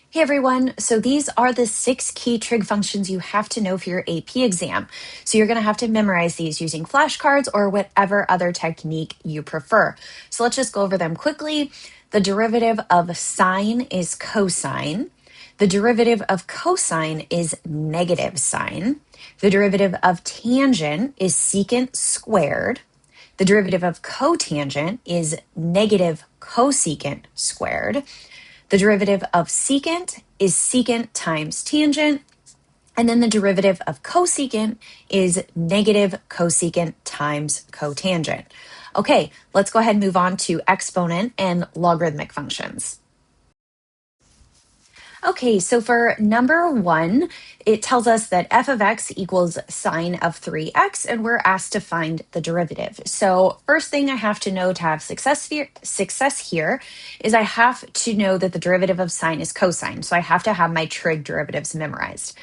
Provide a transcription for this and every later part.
Hey everyone, so these are the 6 key trig functions you have to know for your AP exam. So you're going to have to memorize these using flashcards or whatever other technique you prefer. So let's just go over them quickly. The derivative of sine is cosine. The derivative of cosine is negative sine. The derivative of tangent is secant squared. The derivative of cotangent is negative cosecant squared. The derivative of secant is secant times tangent. And then the derivative of cosecant is negative cosecant times cotangent. Okay, let's go ahead and move on to exponent and logarithmic functions. Okay, so for number 1, it tells us that f of x equals sine of 3x, and we're asked to find the derivative. So first thing I have to know to have success here is I have to know that the derivative of sine is cosine. So I have to have my trig derivatives memorized.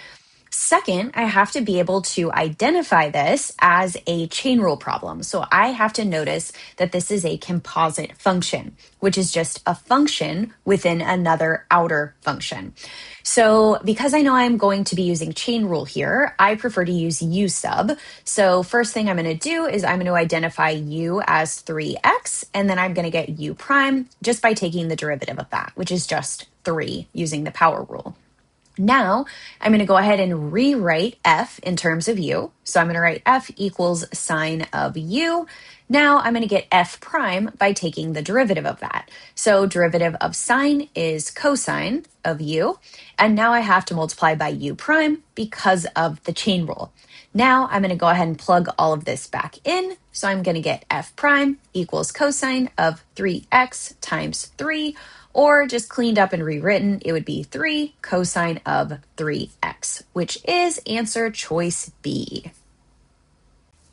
Second, I have to be able to identify this as a chain rule problem. So I have to notice that this is a composite function, which is just a function within another outer function. So because I know I'm going to be using chain rule here, I prefer to use u sub. So first thing I'm going to do is I'm going to identify u as 3x, and then I'm going to get u prime just by taking the derivative of that, which is just 3 using the power rule. Now, I'm going to go ahead and rewrite f in terms of u. So I'm going to write f equals sine of u. Now I'm going to get f prime by taking the derivative of that. So derivative of sine is cosine of u. And now I have to multiply by u prime because of the chain rule. Now I'm going to go ahead and plug all of this back in. So I'm going to get f prime equals cosine of 3x times 3. Or just cleaned up and rewritten, it would be 3 cosine of 3x, which is answer choice B.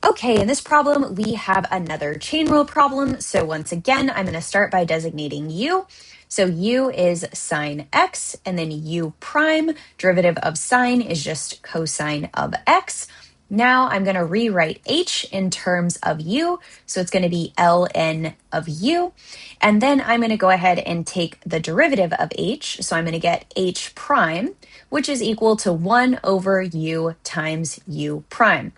Okay, in this problem, we have another chain rule problem. So once again, I'm going to start by designating u. So u is sine x, and then u prime, derivative of sine is just cosine of x. Now I'm going to rewrite h in terms of u, so it's going to be ln of u. And then I'm going to go ahead and take the derivative of h, so I'm going to get h prime, which is equal to 1 over u times u prime.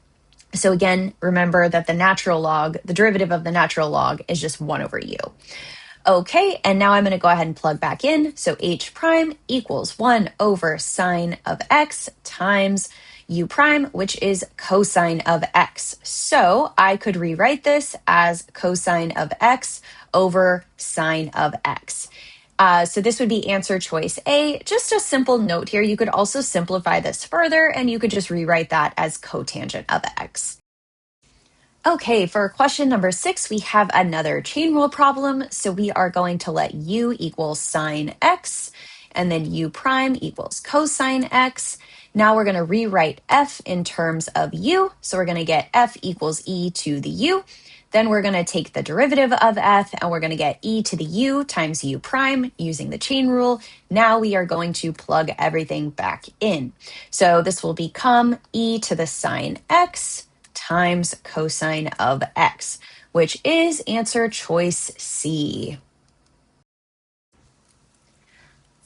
So again, remember that the derivative of the natural log is just 1 over u. Okay, and now I'm going to go ahead and plug back in. So h prime equals 1 over sine of x times u prime, which is cosine of x. So I could rewrite this as cosine of x over sine of x. So this would be answer choice A. Just a simple note here, you could also simplify this further and you could just rewrite that as cotangent of x. Okay, for question number 6, we have another chain rule problem. So we are going to let u equal sine x, and then u prime equals cosine x. Now we're going to rewrite f in terms of u. So we're going to get f equals e to the u. Then we're going to take the derivative of f, and we're going to get e to the u times u prime using the chain rule. Now we are going to plug everything back in. So this will become e to the sine x times cosine of x, which is answer choice C.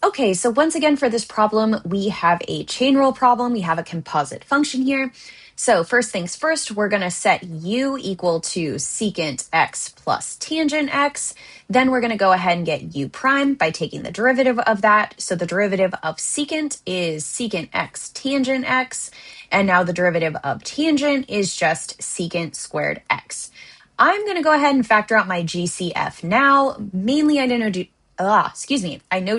Okay, so once again for this problem, we have a chain rule problem. We have a composite function here. So first things first, we're going to set u equal to secant x plus tangent x. Then we're going to go ahead and get u prime by taking the derivative of that. So the derivative of secant is secant x tangent x. And now the derivative of tangent is just secant squared x. I'm going to go ahead and factor out my GCF now. Mainly, I know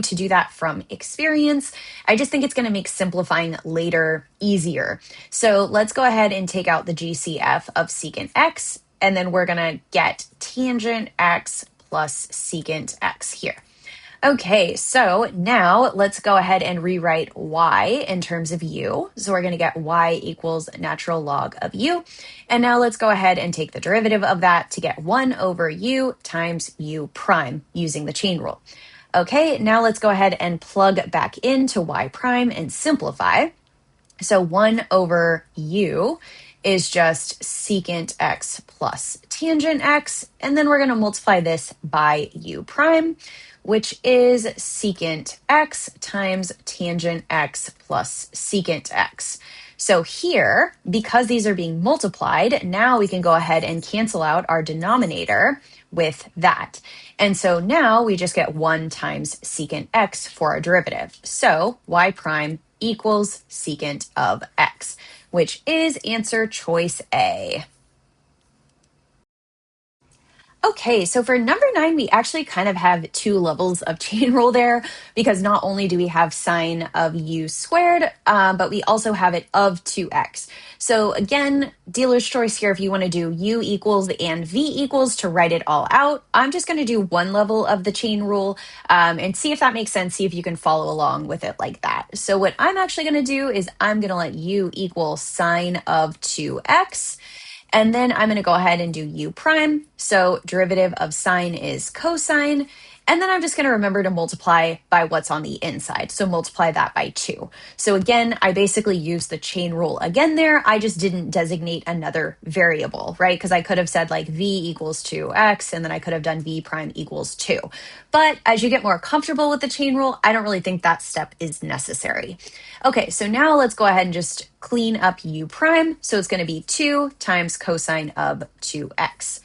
to do that from experience. I just think it's going to make simplifying later easier. So let's go ahead and take out the GCF of secant x, and then we're going to get tangent x plus secant x here. Okay, so now let's go ahead and rewrite y in terms of u. So we're going to get y equals natural log of u. And now let's go ahead and take the derivative of that to get 1 over u times u prime using the chain rule. Okay, now let's go ahead and plug back into y prime and simplify. So 1 over u is just secant x plus tangent x. And then we're going to multiply this by u prime, which is secant x times tangent x plus secant x. So here, because these are being multiplied, now we can go ahead and cancel out our denominator with that. And so now we just get 1 times secant x for our derivative. So y prime equals secant of x, which is answer choice A. Okay, so for number 9, we actually kind of have 2 levels of chain rule there, because not only do we have sine of u squared, but we also have it of 2x. So again, dealer's choice here if you want to do u equals and v equals to write it all out. I'm just going to do one level of the chain rule and see if that makes sense, see if you can follow along with it like that. So what I'm actually going to do is I'm going to let u equal sine of 2x. And then I'm going to go ahead and do u prime. So derivative of sine is cosine. And then I'm just going to remember to multiply by what's on the inside. So multiply that by 2. So again, I basically used the chain rule again there. I just didn't designate another variable, right? Because I could have said like v equals 2x, and then I could have done v prime equals 2. But as you get more comfortable with the chain rule, I don't really think that step is necessary. Okay, so now let's go ahead and just clean up u prime. So it's going to be 2 times cosine of 2x.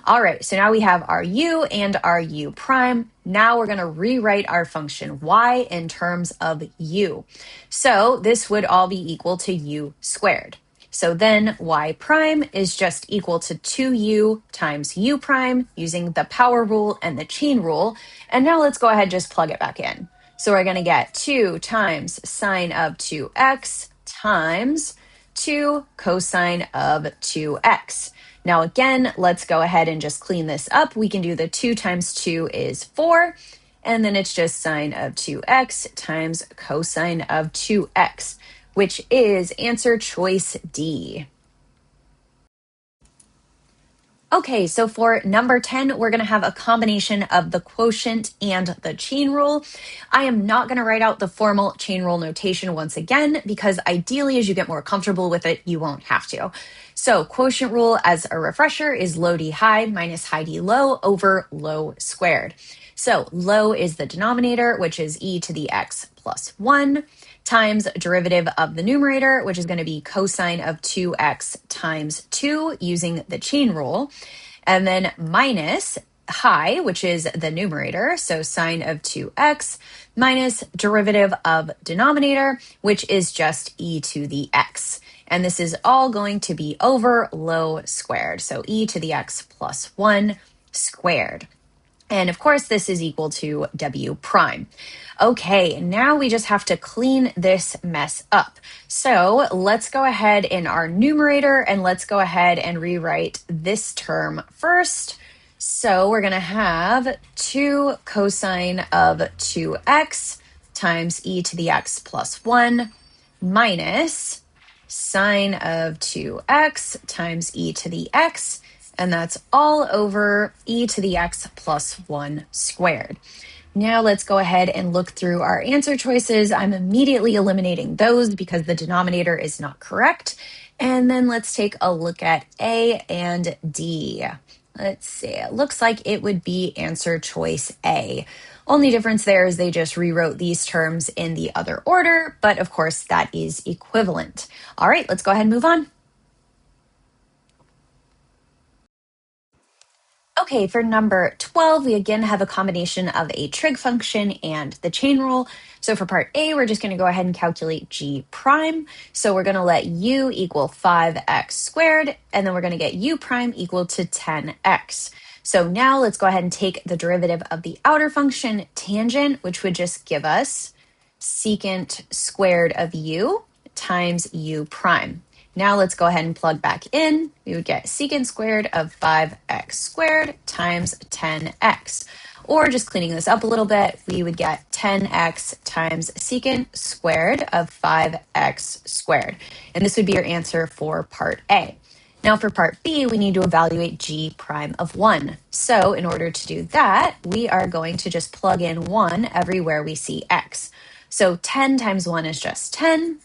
All right, so now we have our u and our u prime. Now we're going to rewrite our function y in terms of u. So this would all be equal to u squared. So then y prime is just equal to 2u times u prime using the power rule and the chain rule. And now let's go ahead and just plug it back in. So we're going to get 2 times sine of 2x times 2 cosine of 2x. Now again, let's go ahead and just clean this up. We can do the 2 times 2 is 4, and then it's just sine of 2x times cosine of 2x, which is answer choice D. Okay, so for number 10, we're going to have a combination of the quotient and the chain rule. I am not going to write out the formal chain rule notation once again, because ideally, as you get more comfortable with it, you won't have to. So quotient rule, as a refresher, is low d high minus high d low over low squared. So low is the denominator, which is e to the x plus 1, times derivative of the numerator, which is going to be cosine of 2x times 2 using the chain rule, and then minus high, which is the numerator, so sine of 2x, minus derivative of denominator, which is just e to the x. And this is all going to be over low squared, so e to the x plus 1 squared. And of course, this is equal to w prime. Okay, now we just have to clean this mess up. So let's go ahead in our numerator and let's go ahead and rewrite this term first. So we're going to have 2 cosine of 2x times e to the x plus 1 minus sine of 2x times e to the x, and that's all over e to the x plus 1 squared. Now let's go ahead and look through our answer choices. I'm immediately eliminating those because the denominator is not correct. And then let's take a look at A and D. Let's see, it looks like it would be answer choice A. Only difference there is they just rewrote these terms in the other order, but of course that is equivalent. All right, let's go ahead and move on. Okay, for number 12, we again have a combination of a trig function and the chain rule. So for part A, we're just going to go ahead and calculate g prime. So we're going to let u equal 5x squared, and then we're going to get u prime equal to 10x. So now let's go ahead and take the derivative of the outer function tangent, which would just give us secant squared of u times u prime. Now let's go ahead and plug back in. We would get secant squared of 5x squared times 10x. Or just cleaning this up a little bit, we would get 10x times secant squared of 5x squared. And this would be your answer for part A. Now for part B, we need to evaluate g prime of 1. So in order to do that, we are going to just plug in 1 everywhere we see x. So 10 times 1 is just 10.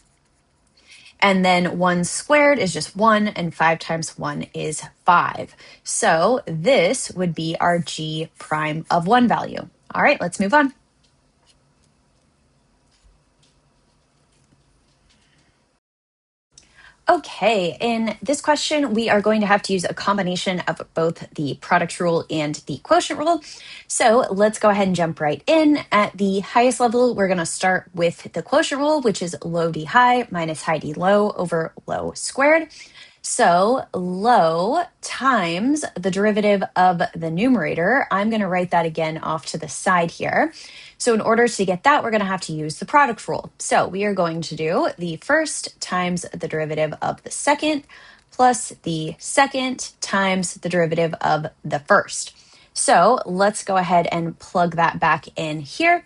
And then 1 squared is just 1, and 5 times 1 is 5. So this would be our g prime of 1 value. All right, let's move on. Okay, in this question, we are going to have to use a combination of both the product rule and the quotient rule. So let's go ahead and jump right in. At the highest level, we're going to start with the quotient rule, which is low d high minus high d low over low squared. So low times the derivative of the numerator. I'm going to write that again off to the side here. So in order to get that, we're going to have to use the product rule. So we are going to do the first times the derivative of the second plus the second times the derivative of the first. So let's go ahead and plug that back in here.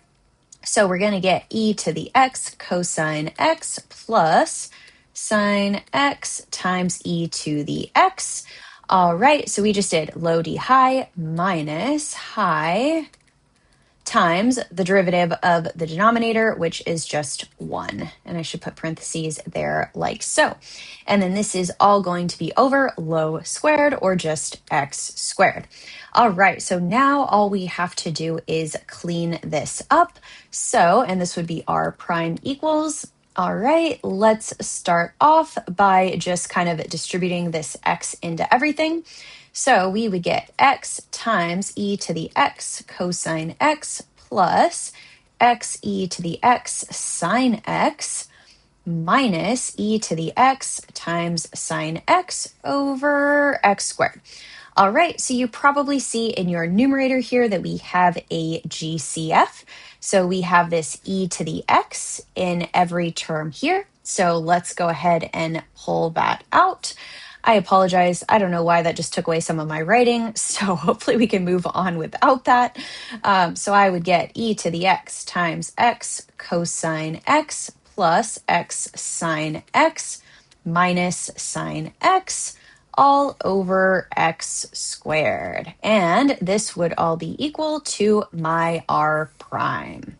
So we're going to get e to the x cosine x plus sine x times e to the x. All right, so we just did low d high minus high times the derivative of the denominator, which is just 1. And I should put parentheses there like so. And then this is all going to be over low squared, or just x squared. All right, so now all we have to do is clean this up. So, and this would be r prime equals. All right, let's start off by just kind of distributing this x into everything. So we would get x times e to the x cosine x plus x e to the x sine x minus e to the x times sine x over x squared. All right, so you probably see in your numerator here that we have a GCF. So we have this e to the x in every term here. So let's go ahead and pull that out. I apologize. I don't know why that just took away some of my writing. So hopefully we can move on without that. So I would get e to the x times x cosine x plus x sine x minus sine x all over x squared. And this would all be equal to my r prime.